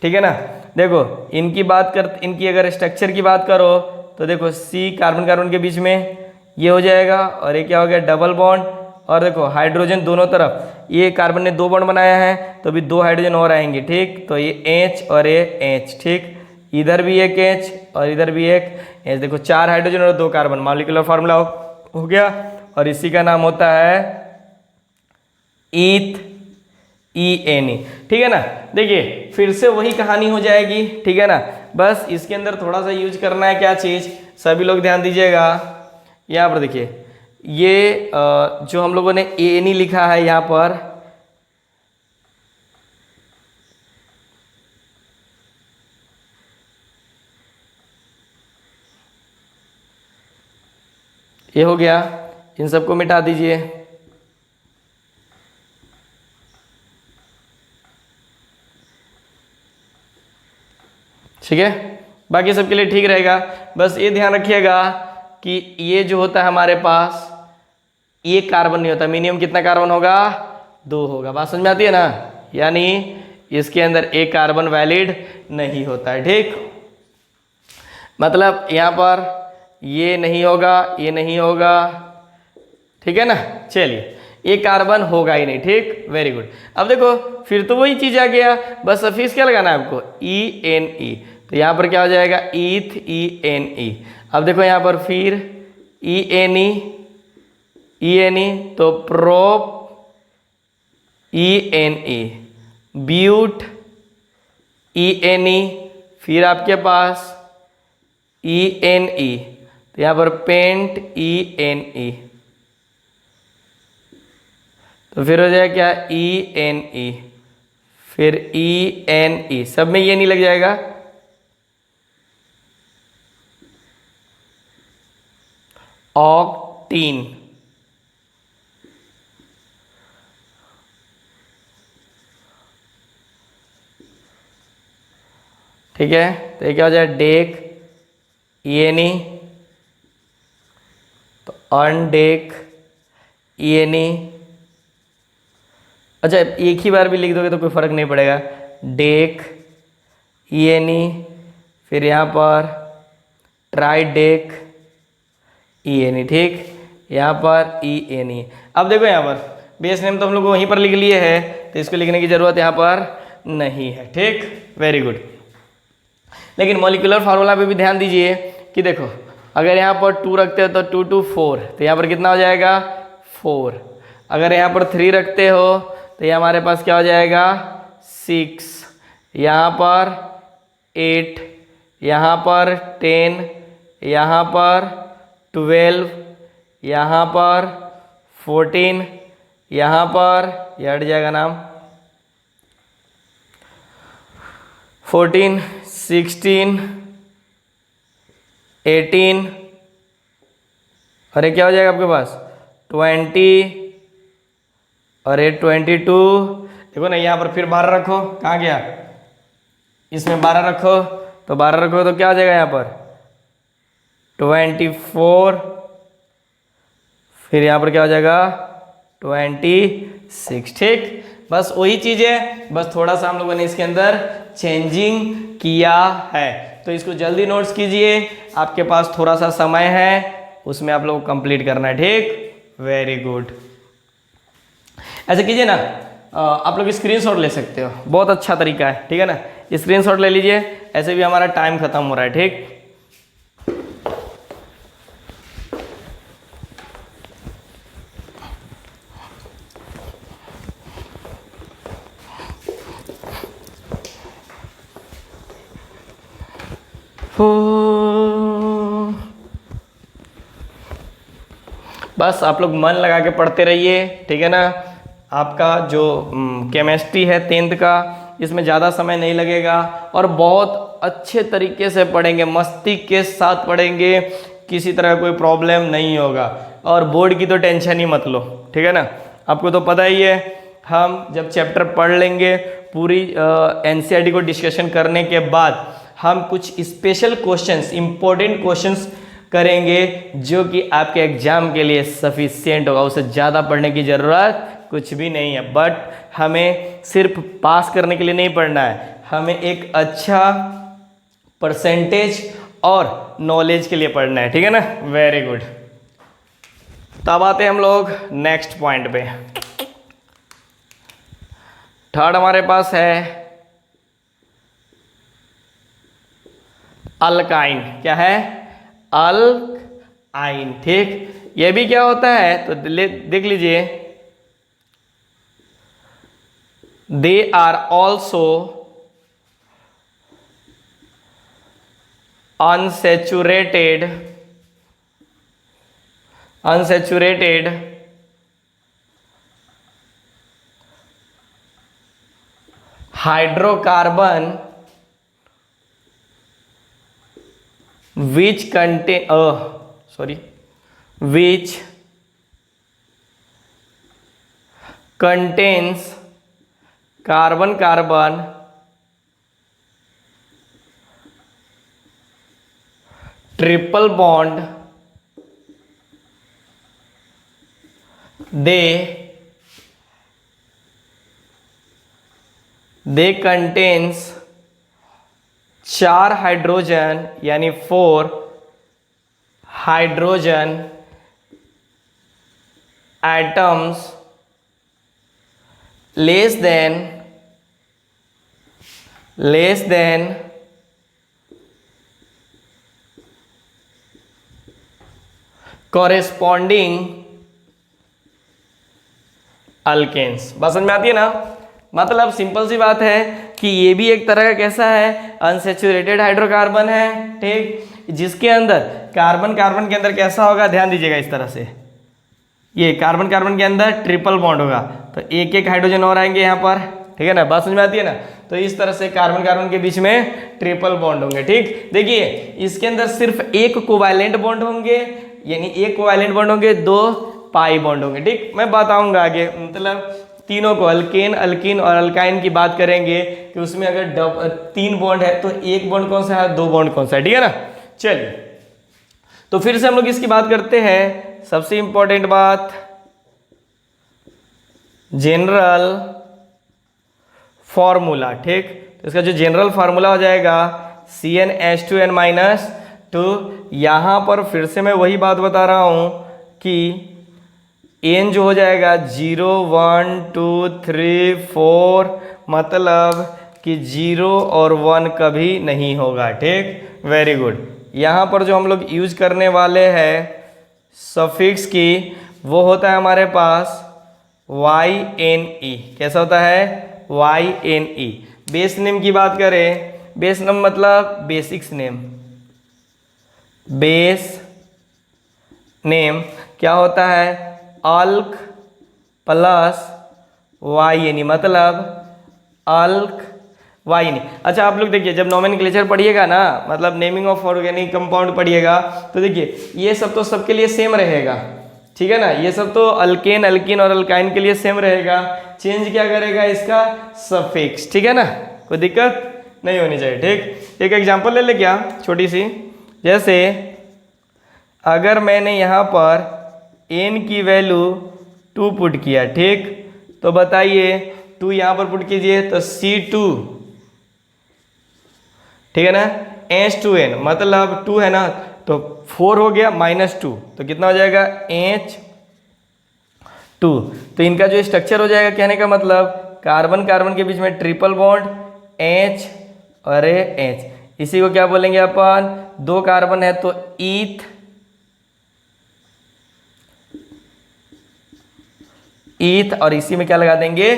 ठीक है ना। देखो इनकी अगर स्ट्रक्चर की बात करो तो देखो C कार्बन कार्बन के बीच में ये हो जाएगा और ये क्या हो गया? Double bond. और देखो हाइड्रोजन दोनों तरफ, ये कार्बन ने 2 बॉन्ड बनाया है तो अभी 2 हाइड्रोजन और आएंगे, ठीक। तो ये H और ये H, ठीक। इधर भी एक H और इधर भी एक H। देखो 4 हाइड्रोजन और 2 कार्बन, मॉलिक्यूलर फार्मूला हो गया और इसी का नाम होता है ईथ, ENE, ठीक है ना। देखिए फिर से वही कहानी हो जाएगी, ठीक है ना। बस इसके अंदर थोड़ा सा यूज करना है क्या चीज़, सभी लोग ध्यान दीजिएगा। यहाँ पर देखिए ये जो हम लोगों ने ENE लिखा है यहाँ पर, ये हो गया, इन सबको मिटा दीजिए। ठीक है, बाकी सबके लिए ठीक रहेगा। बस ये ध्यान रखिएगा कि ये जो होता है हमारे पास एक कार्बन नहीं होता, मिनिमम कितना कार्बन होगा? 2 होगा। बात समझ में आती है ना? यानी इसके अंदर एक कार्बन वैलिड नहीं होता है, ठीक। मतलब यहाँ पर ये नहीं होगा, ये नहीं होगा, ठीक है ना। चलिए एक कार्बन होगा ही नहीं, ठीक। Very good. अब देखो फिर तो वही चीज आ गया, बस सफिक्स क्या लगाना है आपको? ENE। तो यहाँ पर क्या हो जाएगा? ईथ, ENE। अब देखो यहाँ पर फिर ENE तो प्रोप ENE, ब्यूट ENE, फिर आपके पास ENE, तो यहाँ पर पेंट ENE, तो फिर हो जाएगा क्या? ENE, फिर ENE, सब में ये नहीं लग जाएगा। ऑक्टीन, ठीक है। तो ये क्या हो जाए? डेक ENE, तो अनडेक ENE। अच्छा एक ही बार भी लिख दोगे तो कोई फर्क नहीं पड़ेगा। डेक ENE, फिर यहाँ पर ट्राइडेक ENE, ठीक। यहाँ पर ENE। अब देखो यहाँ पर बेस नेम तो हम लोग वहीं पर लिख लिए है, तो इसको लिखने की जरूरत यहाँ पर नहीं है, ठीक। Very good. लेकिन मॉलिक्यूलर फार्मूला पे भी ध्यान दीजिए कि देखो अगर यहाँ पर 2 रखते हो तो 2 2 4, तो यहाँ पर कितना हो जाएगा? 4। अगर यहाँ पर 3 रखते हो तो ये हमारे पास क्या हो जाएगा? 6। यहाँ पर 8, यहाँ पर 10, यहाँ पर 12, यहाँ पर 14, यहाँ पर ये हट जाएगा नाम 14, 16, 18, अरे क्या हो जाएगा आपके पास? 20 और ये 22। देखो ना यहाँ पर फिर 12 रखो, कहाँ गया? इसमें 12 रखो, तो 12 रखो तो क्या हो जाएगा यहाँ पर? 24, फिर यहाँ पर क्या हो जाएगा 26, ठीक। बस वही चीज़ है, बस थोड़ा सा हम लोगों ने इसके अंदर चेंजिंग किया है। तो इसको जल्दी नोट्स कीजिए, आपके पास थोड़ा सा समय है, उसमें आप लोग कंप्लीट करना है, ठीक। Very good. ऐसे कीजिए ना, आप लोग स्क्रीनशॉट ले सकते हो, बहुत अच्छा तरीका है, ठीक है ना। स्क्रीनशॉट ले लीजिए, ऐसे भी हमारा टाइम खत्म हो रहा है, ठीक। बस आप लोग मन लगा के पढ़ते रहिए, ठीक है ना। आपका जो केमिस्ट्री है 10th का, इसमें ज़्यादा समय नहीं लगेगा और बहुत अच्छे तरीके से पढ़ेंगे, मस्ती के साथ पढ़ेंगे, किसी तरह कोई प्रॉब्लम नहीं होगा। और बोर्ड की तो टेंशन ही मत लो, ठीक है ना। आपको तो पता ही है, हम जब चैप्टर पढ़ लेंगे पूरी NCERT को डिस्कशन करने के बाद हम कुछ स्पेशल क्वेश्चंस, इंपॉर्टेंट क्वेश्चंस करेंगे जो कि आपके एग्जाम के लिए सफिशिएंट होगा। उससे ज़्यादा पढ़ने की ज़रूरत कुछ भी नहीं है। बट हमें सिर्फ पास करने के लिए नहीं पढ़ना है, हमें एक अच्छा परसेंटेज और नॉलेज के लिए पढ़ना है, ठीक है ना। Very good. तब आते हैं हम लोग नेक्स्ट पॉइंट पे। थर्ड हमारे पास है अल्काइन। क्या है? अल्काइन, ठीक। ये भी क्या होता है तो देख लीजिए, they are also unsaturated hydrocarbon which contains carbon triple bond, they contains 4 hydrogen यानी 4 hydrogen atoms less than corresponding alkanes. बात समझ में आती है ना। मतलब सिंपल सी बात है कि ये भी एक तरह का कैसा है, अनसैचुरेटेड हाइड्रोकार्बन है, ठीक। जिसके अंदर कार्बन के अंदर कैसा होगा, ध्यान दीजिएगा इस तरह से, ये कार्बन के अंदर ट्रिपल बॉन्ड होगा, तो एक एक हाइड्रोजन और आएंगे यहाँ पर, ठीक है ना। बात समझ में आती है ना। तो इस तरह से कार्बन के बीच में ट्रिपल बॉन्ड होंगे, ठीक। देखिए इसके अंदर सिर्फ एक कोवैलेंट बॉन्ड होंगे, यानी एक कोवैलेंट बॉन्ड होंगे, 2 पाई बॉन्ड होंगे, ठीक। मैं बताऊंगा आगे, मतलब तीनों को अल्केन, अल्कीन और अल्काइन की बात करेंगे कि उसमें अगर 3 बॉन्ड है तो एक बॉन्ड कौन सा है, 2 बॉन्ड कौन सा है, ठीक है ना। चलिए तो फिर से हम लोग इसकी बात करते हैं। सबसे इंपॉर्टेंट बात, जनरल फॉर्मूला, ठीक। तो इसका जो जनरल फार्मूला हो जाएगा CnH2n-2। यहां पर फिर से मैं वही बात बता रहा हूं कि एन जो हो जाएगा 0 1 2 3 4, मतलब कि 0 और 1 कभी नहीं होगा, ठीक। Very good. यहाँ पर जो हम लोग यूज करने वाले हैं सफिक्स की, वो होता है हमारे पास YNE। कैसा होता है? YNE। बेस नेम की बात करें, बेस नेम मतलब बेसिक्स नेम, बेस नेम क्या होता है, अल्क प्लस YNE, मतलब अल्क YNE। अच्छा आप लोग देखिए, जब नोमेनक्लेचर पढ़िएगा ना, मतलब नेमिंग ऑफ ऑर्गेनिक कंपाउंड पढ़िएगा, तो देखिए ये सब तो सबके लिए सेम रहेगा, ठीक है ना। ये सब तो अल्केन, अल्कीन और अल्काइन के लिए सेम रहेगा। चेंज क्या करेगा इसका, सफिक्स, ठीक है ना। कोई दिक्कत नहीं होनी चाहिए, ठीक। एक एग्जांपल ले ले क्या, छोटी सी, जैसे अगर मैंने यहाँ पर n की वैल्यू 2 पुट किया, ठीक, तो बताइए 2 यहाँ पर पुट कीजिए तो C2, ठीक है ना, H2n मतलब 2 है ना, तो 4 हो गया -2, तो कितना हो जाएगा H2। तो इनका जो स्ट्रक्चर हो जाएगा, कहने का मतलब कार्बन कार्बन के बीच में ट्रिपल बॉन्ड H और H, इसी को क्या बोलेंगे अपन, 2 कार्बन है तो ईथ और इसी में क्या लगा देंगे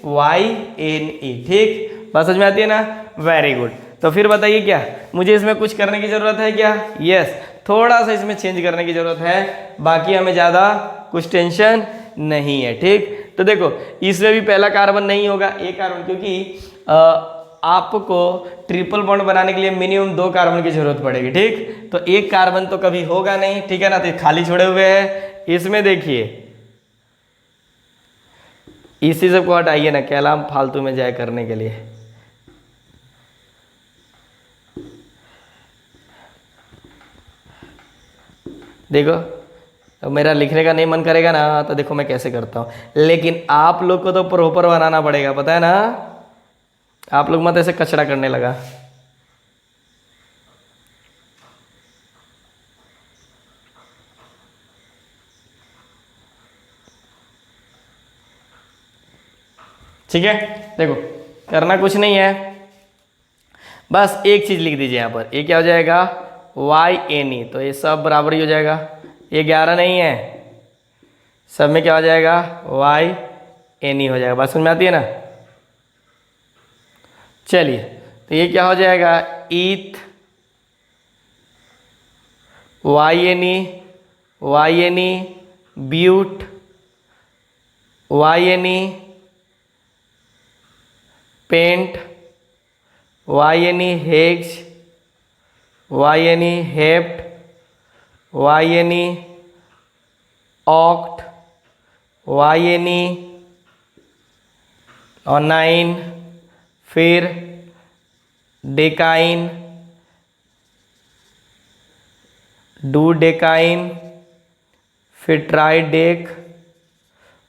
YNE, ठीक, बात समझ में आती है ना, वेरी गुड। तो फिर बताइए क्या मुझे इसमें कुछ करने की ज़रूरत है क्या, यस, थोड़ा सा इसमें चेंज करने की ज़रूरत है, बाकी हमें ज़्यादा कुछ टेंशन नहीं है, ठीक। तो देखो इसमें भी पहला कार्बन नहीं होगा, एक कार्बन, क्योंकि आपको ट्रिपल बॉन्ड बनाने के लिए मिनिमम 2 कार्बन की जरूरत पड़ेगी, ठीक, तो एक कार्बन तो कभी होगा नहीं, ठीक है ना, तो खाली छोड़े हुए हैं। इसमें देखिए इसी सब को हटाइए ना, क्या नाम फालतू में जाए करने के लिए। देखो तो मेरा लिखने का नहीं मन करेगा ना, तो देखो मैं कैसे करता हूँ, लेकिन आप लोग को तो प्रॉपर बनाना पड़ेगा, पता है ना, आप लोग मत ऐसे कचरा करने लगा। ठीक है, देखो करना कुछ नहीं है, बस एक चीज लिख दीजिए यहाँ पर, ये क्या हो जाएगा YNE, तो ये सब बराबर ही हो जाएगा, ये 11 नहीं है, सब में क्या हो जाएगा YNE हो जाएगा, बात समझ में आती है ना। चलिए तो ये क्या हो जाएगा eth YNE but YNE pent YNE hex YNE hept YNE oct YNE और 9, फिर डेकाइन डूडेकाइन, फिर ट्राइडेक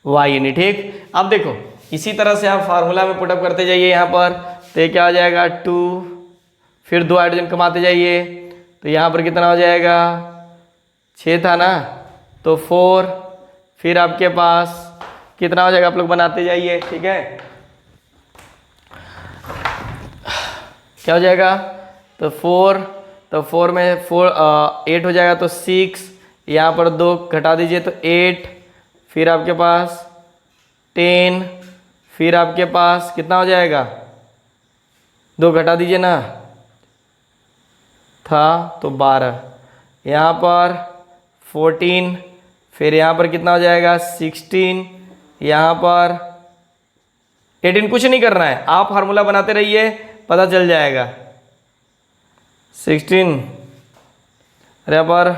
YNE, ठीक। अब देखो इसी तरह से आप फार्मूला में पुटअप करते जाइए यहाँ पर, तो ये क्या हो जाएगा 2, फिर 2 हाइड्रोजन कमाते जाइए, तो यहाँ पर कितना हो जाएगा 6 था ना, तो 4, फिर आपके पास कितना हो जाएगा, आप लोग बनाते जाइए, ठीक है, क्या हो जाएगा, तो 4 में 8 हो जाएगा, तो 6, यहाँ पर 2 घटा दीजिए तो 8, फिर आपके पास 10, फिर आपके पास कितना हो जाएगा, 2 घटा दीजिए ना, था तो 12, यहाँ पर 14, फिर यहाँ पर कितना हो जाएगा 16, यहाँ पर 18, कुछ नहीं करना है, आप फार्मूला बनाते रहिए पता चल जाएगा। 16, अरे यहाँ पर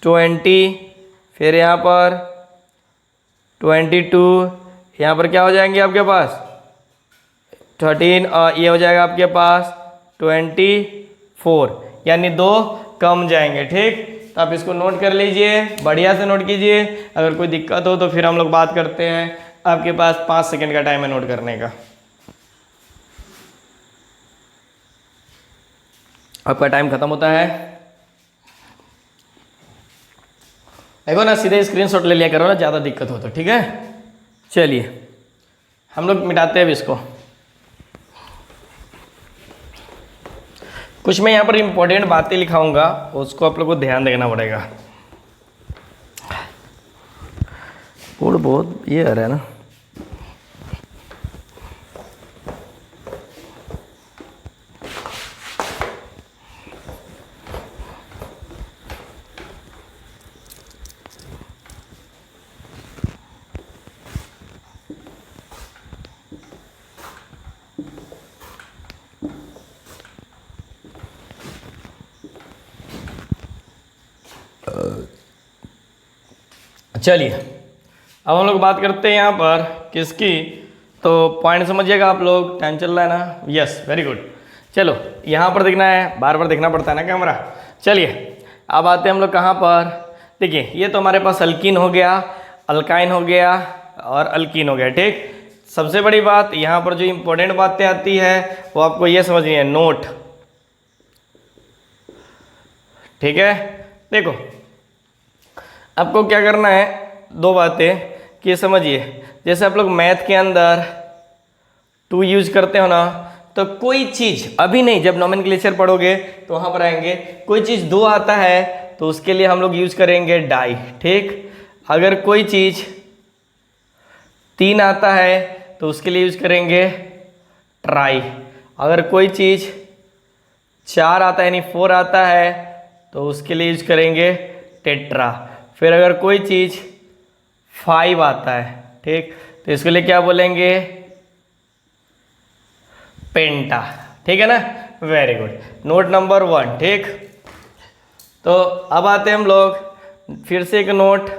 20, फिर यहाँ पर 22, यहाँ पर क्या हो जाएंगे आपके पास 13, और ये हो जाएगा आपके पास 24, यानी 2 कम जाएंगे, ठीक। तो आप इसको नोट कर लीजिए, बढ़िया से नोट कीजिए, अगर कोई दिक्कत हो तो फिर हम लोग बात करते हैं। आपके पास 5 सेकंड का टाइम है नोट करने का, आपका टाइम खत्म होता है। देखो ना सीधे स्क्रीनशॉट ले लिया करो ना, ज़्यादा दिक्कत हो तो, ठीक है। चलिए हम लोग मिटाते हैं अब इसको। कुछ मैं यहाँ पर इंपॉर्टेंट बातें लिखाऊंगा, उसको आप लोग को ध्यान देना पड़ेगा। कोड बहुत ये आ रहा है ना, चलिए अब हम लोग बात करते हैं यहाँ पर किसकी, तो पॉइंट समझिएगा आप लोग, टाइम चल रहा है ना, यस वेरी गुड। चलो यहाँ पर देखना है, बार बार देखना पड़ता है ना कैमरा। चलिए अब आते हैं हम लोग कहाँ पर, देखिए ये तो हमारे पास अल्कीन हो गया, अल्काइन हो गया और अल्कीन हो गया, ठीक। सबसे बड़ी बात यहाँ पर जो इम्पोर्टेंट बातें आती है वो आपको ये समझनी है, नोट, ठीक है। देखो आपको क्या करना है, दो बातें कि समझिए, जैसे आप लोग मैथ के अंदर टू यूज करते हो ना, तो कोई चीज़ अभी नहीं, जब नोमेनक्लेचर पढ़ोगे तो वहाँ पर आएंगे, कोई चीज़ दो आता है तो उसके लिए हम लोग यूज करेंगे डाई, ठीक। अगर कोई चीज़ तीन आता है तो उसके लिए यूज करेंगे ट्राई। अगर कोई चीज़ चार आता है यानी फोर आता है तो उसके लिए यूज करेंगे टेट्रा। फिर अगर कोई चीज़ फाइव आता है, ठीक, तो इसके लिए क्या बोलेंगे, पेंटा, ठीक है ना। वेरी गुड, नोट नंबर 1, ठीक। तो अब आते हैं हम लोग फिर से एक नोट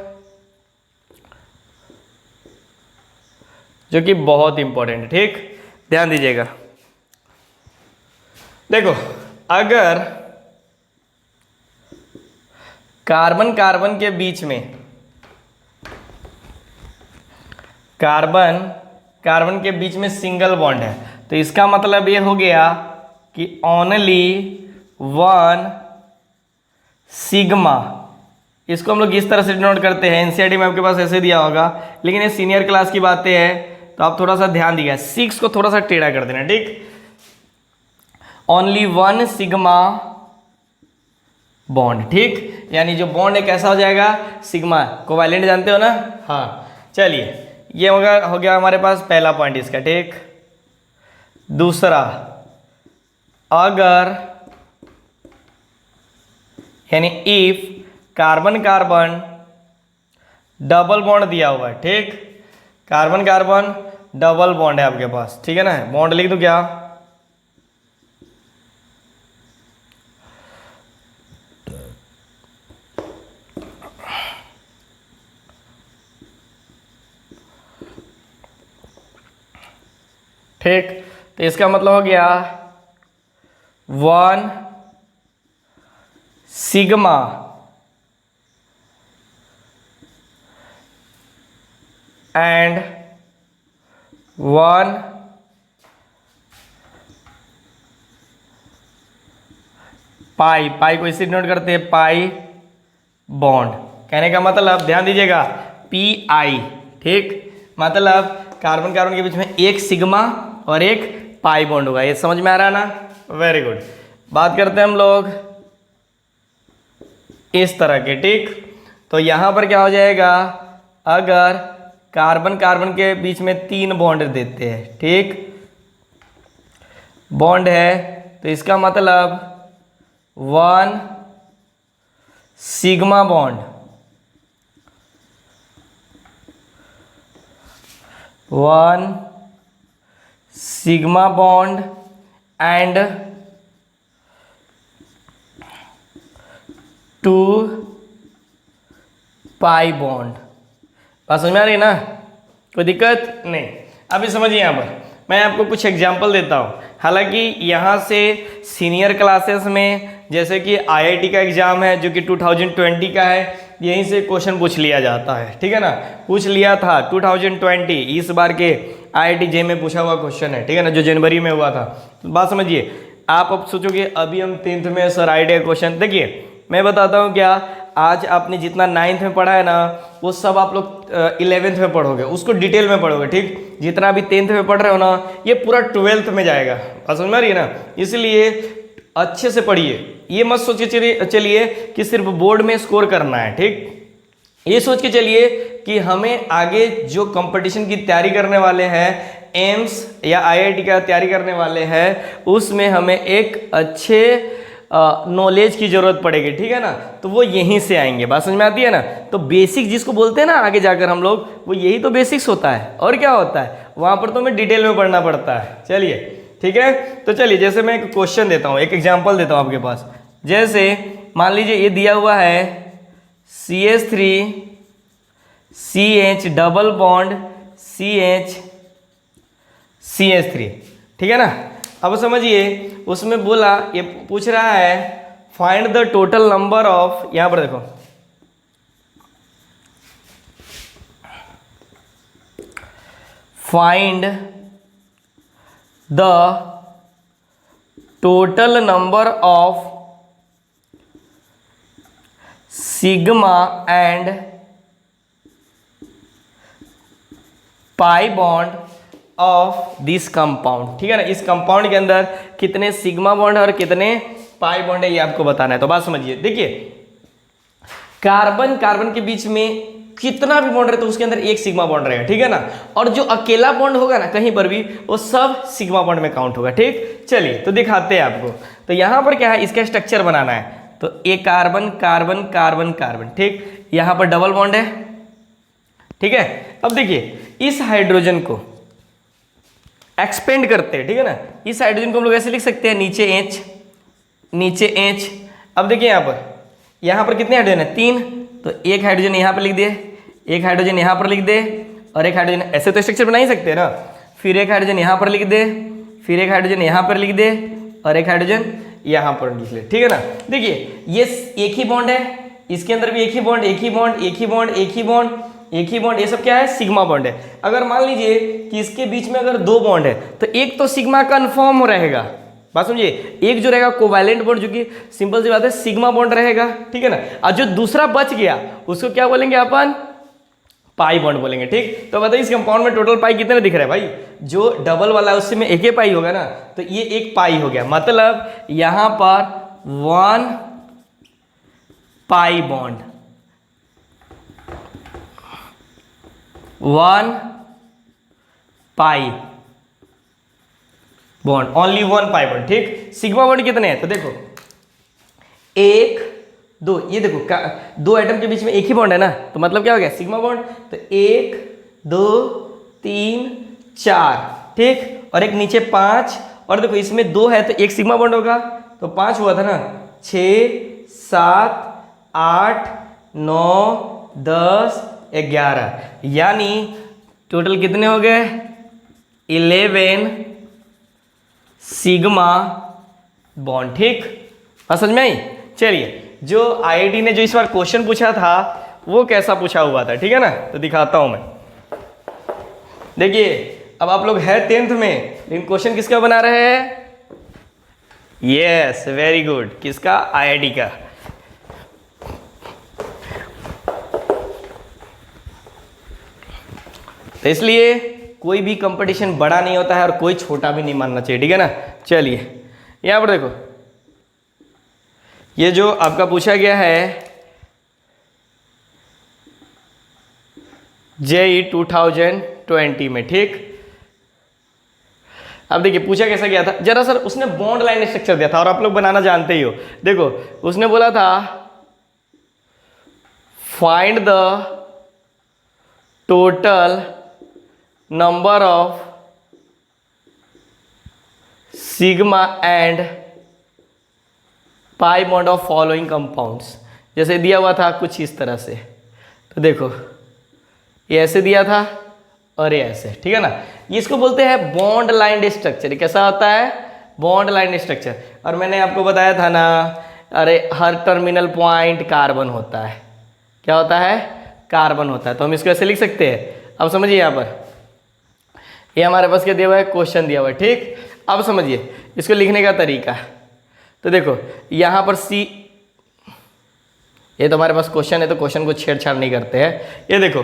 जो कि बहुत इंपॉर्टेंट है, ठीक, ध्यान दीजिएगा। देखो अगर कार्बन कार्बन के बीच में, कार्बन कार्बन के बीच में सिंगल बॉन्ड है, तो इसका मतलब ये हो गया कि ओनली वन सिग्मा, इसको हम लोग इस तरह से डिनोट करते हैं, एनसीईआरटी में आपके पास ऐसे दिया होगा, लेकिन ये सीनियर क्लास की बातें हैं तो आप थोड़ा सा ध्यान दिया, 6 को थोड़ा सा टेढ़ा कर देना, ठीक। ओनली वन सिग्मा बॉन्ड, ठीक, यानी जो बॉन्ड है कैसा हो जाएगा, सिग्मा, कोवैलेंट जानते हो ना, हाँ। चलिए ये हो गया हमारे पास पहला पॉइंट इसका, ठीक। दूसरा, अगर यानी if carbon carbon double bond दिया हुआ है, ठीक, कार्बन कार्बन डबल बॉन्ड है आपके पास, ठीक है ना, बॉन्ड लिख दूं क्या, ठीक। तो इसका मतलब हो गया one sigma and one pi, pi को इसे नोट करते हैं पाई बॉन्ड, कहने का मतलब ध्यान दीजिएगा पी आई, ठीक, मतलब कार्बन कार्बन के बीच में एक सिग्मा और एक पाई बॉन्ड होगा, ये समझ में आ रहा है ना। वेरी गुड, बात करते हैं हम लोग इस तरह के, ठीक। तो यहां पर क्या हो जाएगा, अगर कार्बन कार्बन के बीच में तीन बॉन्ड देते हैं, ठीक, बॉन्ड है, तो इसका मतलब one sigma bond, one sigma bond and two pi bond. बात समझ में आ रही है ना, कोई दिक्कत नहीं। अभी समझिए, यहाँ पर मैं आपको कुछ एग्जाम्पल देता हूँ। हालांकि यहाँ से सीनियर क्लासेस में जैसे कि आईआईटी का एग्ज़ाम है जो कि 2020 का है, यहीं से क्वेश्चन पूछ लिया जाता है, ठीक है ना, पूछ लिया था 2020, इस बार के आईआईटी जे में पूछा हुआ क्वेश्चन है, ठीक है ना, जो जनवरी में हुआ था। तो बात समझिए, आप अब सोचोगे अभी हम 10th में सर आईआईटी क्वेश्चन, देखिए मैं बताता हूँ क्या, आज आपने जितना 9th में पढ़ा है ना वो सब आप लोग 11th में पढ़ोगे, उसको डिटेल में पढ़ोगे, ठीक। जितना अभी 10th में पढ़ रहे हो ना ये पूरा 12th में जाएगा, बात समझ में आ रही है ना, इसलिए अच्छे से पढ़िए। ये मत सोचिए चलिए कि सिर्फ बोर्ड में स्कोर करना है, ठीक, ये सोच के चलिए कि हमें आगे जो कंपटीशन की तैयारी करने वाले हैं, एम्स या आईआईटी का तैयारी करने वाले हैं, उसमें हमें एक अच्छे नॉलेज की जरूरत पड़ेगी, ठीक है ना, तो वो यहीं से आएंगे, बात समझ में आती है ना। तो बेसिक जिसको बोलते हैं ना आगे जाकर हम लोग, वो यही तो बेसिक्स होता है, और क्या होता है वहाँ पर तो हमें डिटेल में पढ़ना पड़ता है। चलिए ठीक है, तो चलिए जैसे मैं एक क्वेश्चन देता हूँ, एक एग्जाम्पल देता हूँ आपके पास। जैसे मान लीजिए ये दिया हुआ है CH3 CH double bond CH CH3, ठीक है ना। अब समझिए उसमें बोला, ये पूछ रहा है find the total number of, यहां पर देखो, find the total number of sigma and pi bond of this compound. ठीक है ना, इस कंपाउंड के अंदर कितने सिग्मा बॉन्ड है और कितने पाई बॉन्ड है ये आपको बताना है। तो बात समझिए, देखिए कार्बन कार्बन के बीच में कितना भी बॉन्ड रहे तो उसके अंदर एक सिग्मा बॉन्ड रहेगा, ठीक है ना, और जो अकेला बॉन्ड होगा ना कहीं पर भी वो सब सिग्मा बॉन्ड में काउंट होगा। ठीक, चलिए तो दिखाते हैं आपको। तो यहां पर क्या है, इसका स्ट्रक्चर बनाना है। तो एक कार्बन कार्बन कार्बन कार्बन, ठीक, यहां पर डबल बॉन्ड है, ठीक है। अब देखिए इस हाइड्रोजन को एक्सपेंड करते हैं, ठीक है ना, इस हाइड्रोजन को हम लोग ऐसे लिख सकते हैं, नीचे एच नीचे एच। अब देखिए यहां पर कितने हाइड्रोजन है, 3, तो एक हाइड्रोजन यहां पर लिख दे, एक हाइड्रोजन यहां पर लिख दे, और एक हाइड्रोजन, ऐसे तो स्ट्रक्चर बना ही सकते हैं ना। फिर एक हाइड्रोजन यहां पर लिख दे, फिर एक हाइड्रोजन यहां पर लिख दे, और एक हाइड्रोजन यहां पर लिख ले, ठीक है ना। देखिए ये एक ही बॉन्ड है, इसके अंदर भी एक ही बॉन्ड, एक ही बॉन्ड, एक ही बॉन्ड, एक ही बॉन्ड, एक ही बॉन्ड, ये सब क्या है, सिग्मा बॉन्ड है। अगर मान लीजिए कि इसके बीच में अगर 2 बॉन्ड है तो एक तो सिग्मा कन्फर्म रहेगा, बात समझिए, एक जो रहेगा कोवैलेंट बॉन्ड, जो कि सिंपल सी बात है सिग्मा बॉन्ड रहेगा, ठीक है ना। और जो दूसरा बच गया उसको क्या बोलेंगे अपन, पाई बॉन्ड बोलेंगे। ठीक, तो बताइए इस कंपाउंड में टोटल पाई कितने दिख रहे हैं भाई, जो डबल वाला है उससे में एक ही पाई होगा ना, तो ये एक पाई हो गया, मतलब यहां पर 1 pi bond, 1 pi bond, only 1 pi bond. ठीक, सिग्मा बॉन्ड कितने हैं, तो देखो 1 2, ये देखो 2 एटम के बीच में एक ही बॉन्ड है ना, तो मतलब क्या हो गया, सिग्मा बॉन्ड। तो 1 2 3 4, ठीक, और एक नीचे 5, और देखो इसमें 2 है तो एक सिग्मा बॉन्ड होगा, तो 5 हुआ था ना, 6 7 8 9 10 11, यानी टोटल कितने हो गए, 11 सिग्मा बॉन्ड। ठीक, समझ में आई। चलिए जो आईआईटी ने जो इस बार क्वेश्चन पूछा था वो कैसा पूछा हुआ था, ठीक है ना, तो दिखाता हूं मैं। देखिए अब आप लोग है 10th में, लेकिन क्वेश्चन किसका बना रहे हैं, यस वेरी गुड, किसका, आईआईटी का। तो इसलिए कोई भी कंपटीशन बड़ा नहीं होता है और कोई छोटा भी नहीं मानना चाहिए, ठीक है ना। चलिए यहां पर देखो, ये जो आपका पूछा गया है जेई 2020 में, ठीक। अब देखिए पूछा कैसा गया था, जरा सर उसने बॉन्ड लाइन स्ट्रक्चर दिया था और आप लोग बनाना जानते ही हो। देखो उसने बोला था find the total number of sigma and pi bond of following compounds, जैसे दिया हुआ था कुछ इस तरह से। तो देखो ये ऐसे दिया था और ये ऐसे, ठीक है ना, ये इसको बोलते हैं बॉन्ड लाइन स्ट्रक्चर। कैसा होता है, बॉन्ड लाइन स्ट्रक्चर। और मैंने आपको बताया था ना, अरे हर टर्मिनल पॉइंट कार्बन होता है, क्या होता है, कार्बन होता है। तो हम इसको ऐसे लिख सकते हैं। अब समझिए यहाँ पर ये हमारे पास क्या दिया हुआ है, क्वेश्चन दिया हुआ है, ठीक। अब समझिए इसको लिखने का तरीका। तो देखो यहाँ पर सी, ये तो हमारे पास क्वेश्चन है तो क्वेश्चन को छेड़छाड़ नहीं करते हैं। ये देखो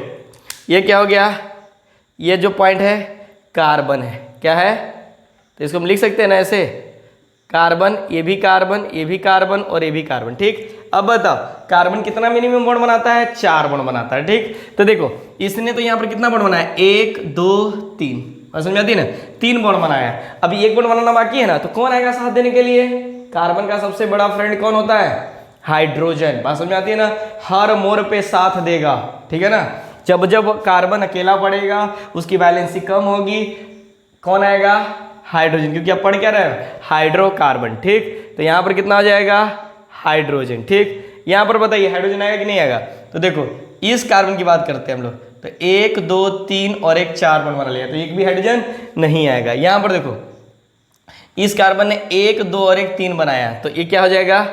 ये क्या हो गया, ये जो पॉइंट है कार्बन है, क्या है, तो इसको हम लिख सकते हैं ना ऐसे, कार्बन, ये भी कार्बन, ये भी कार्बन और ये भी कार्बन, ठीक। अब बताओ कार्बन कितना मिनिमम बॉन्ड बनाता है, 4 बॉन्ड बनाता है, ठीक। तो देखो इसने तो यहाँ पर कितना बॉन्ड बनाया, 1 2 3, समझ में आती है ना, 3 बॉन्ड बनाया। अभी 1 बॉन्ड बनाना बाकी है ना, तो कौन आएगा साथ देने के लिए, कार्बन का सबसे बड़ा फ्रेंड कौन होता है, हाइड्रोजन। बात समझ में आती है ना, हर मोड़ पे साथ देगा, ठीक है ना। जब जब कार्बन अकेला पड़ेगा उसकी वैलेंसी कम होगी, कौन आएगा, हाइड्रोजन, क्योंकि आप पढ़ क्या रहे हैं, हाइड्रोकार्बन, ठीक। तो यहाँ पर कितना हो जाएगा, हाइड्रोजन, ठीक। यहाँ पर बताइए हाइड्रोजन आएगा कि नहीं आएगा। तो देखो इस कार्बन की बात करते हैं हम लोग, तो 1 2 3 और एक 4 बॉन्ड बना लिया, तो एक भी हाइड्रोजन नहीं आएगा। यहाँ पर देखो इस कार्बन ने 1 2 और एक 3 बनाया, तो ये क्या हो जाएगा,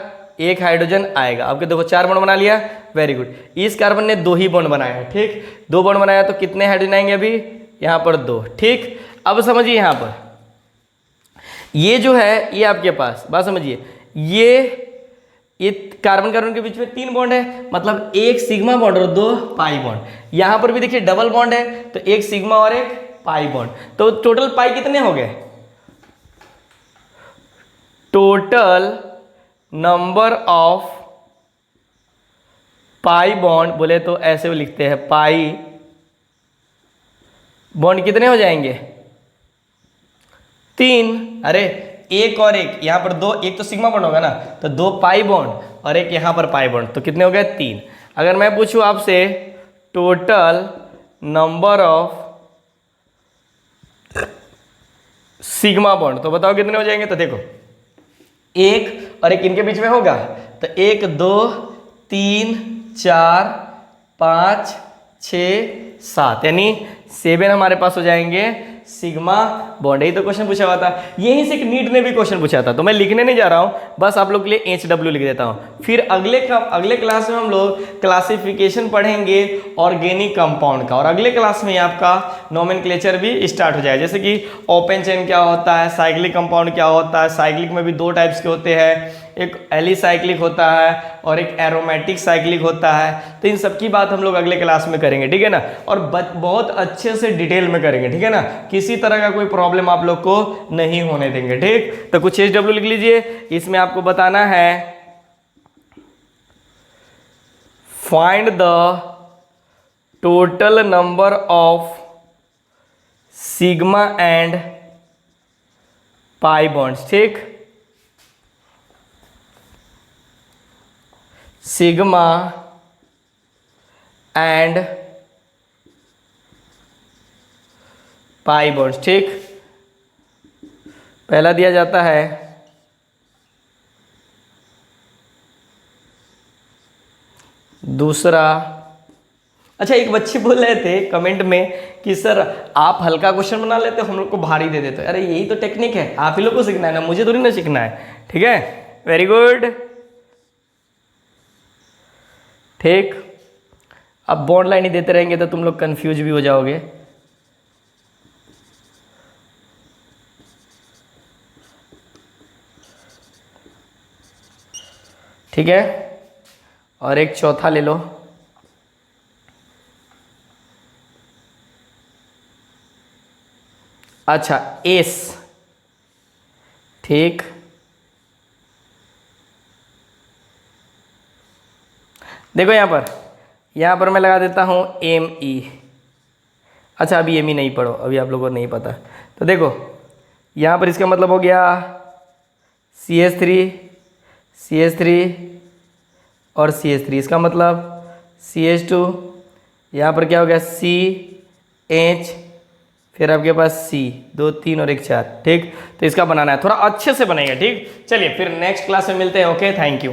एक हाइड्रोजन आएगा। आपके देखो 4 बॉन्ड बना लिया, वेरी गुड। इस कार्बन ने 2 ही बॉन्ड बनाया है, ठीक, 2 बॉन्ड बनाया तो कितने हाइड्रोजन आएंगे अभी, यहाँ पर 2, ठीक। अब समझिए यहाँ पर ये जो है ये आपके पास, बात समझिए, ये कार्बन कार्बन के बीच में 3 बॉन्ड है, मतलब एक सिग्मा बॉन्ड और 2 पाई बॉन्ड। यहाँ पर भी देखिए डबल बॉन्ड है, तो एक सिग्मा और एक पाई बॉन्ड, तो टोटल पाई कितने हो गए, total number of pi bond बोले तो ऐसे भी लिखते हैं, पाई बॉन्ड कितने हो जाएंगे, 3। अरे एक और एक यहाँ पर 2, एक तो सिग्मा बॉन्ड होगा ना, तो 2 पाई बॉन्ड और एक यहाँ पर पाई बॉन्ड, तो कितने हो गए 3। अगर मैं पूछूं आपसे total number of sigma bond, तो बताओ कितने हो जाएंगे। तो देखो एक और एक इनके बीच में होगा, तो 1 2 3 4 5 6 7, यानी 7 हमारे पास हो जाएंगे सिग्मा बॉन्ड। यही तो क्वेश्चन पूछा हुआ था, यहीं से नीट ने भी क्वेश्चन पूछा था, तो मैं लिखने नहीं जा रहा हूं, बस आप लोग के लिए HW लिख देता हूं। फिर अगले क्लास में हम लोग क्लासिफिकेशन पढ़ेंगे ऑर्गेनिक कंपाउंड का, और अगले क्लास में आपका नोमेनक्लेचर भी स्टार्ट हो जाएगा, जैसे कि ओपन चेन क्या होता है, साइक्लिक कंपाउंड क्या होता है, साइक्लिक में भी 2 टाइप्स के होते हैं, एक एलिसाइक्लिक होता है और एक एरोमेटिक साइक्लिक होता है। तो इन सब की बात हम लोग अगले क्लास में करेंगे, ठीक है ना, और बहुत अच्छे से डिटेल में करेंगे, ठीक है ना, किसी तरह का कोई प्रॉब्लम आप लोग को नहीं होने देंगे, ठीक। तो कुछ HW लिख लीजिए, इसमें आपको बताना है find the total number of sigma and pi bonds, ठीक, सिग्मा एंड पाई बॉन्ड्स, ठीक। पहला दिया जाता है दूसरा। अच्छा, एक बच्चे बोल रहे थे कमेंट में कि सर आप हल्का क्वेश्चन बना लेते हो, हम लोग को भारी दे देते हो। अरे यही तो टेक्निक है, आप ही लोग को सीखना है ना, मुझे थोड़ी ना सीखना है, ठीक है, वेरी गुड, ठीक। अब बॉन्ड लाइन ही देते रहेंगे तो तुम लोग कंफ्यूज भी हो जाओगे, ठीक है। और एक चौथा ले लो, अच्छा एस, ठीक, देखो यहाँ पर मैं लगा देता हूँ ME। अच्छा अभी ME नहीं पढ़ो, अभी आप लोगों को नहीं पता, तो देखो यहाँ पर इसका मतलब हो गया CH3 और CH3, इसका मतलब CH2, यहाँ पर क्या हो गया CH, फिर आपके पास C, 2 3 और 1 4, ठीक। तो इसका बनाना है, थोड़ा अच्छे से बनेगा, ठीक। चलिए फिर नेक्स्ट क्लास में मिलते हैं, ओके, थैंक यू।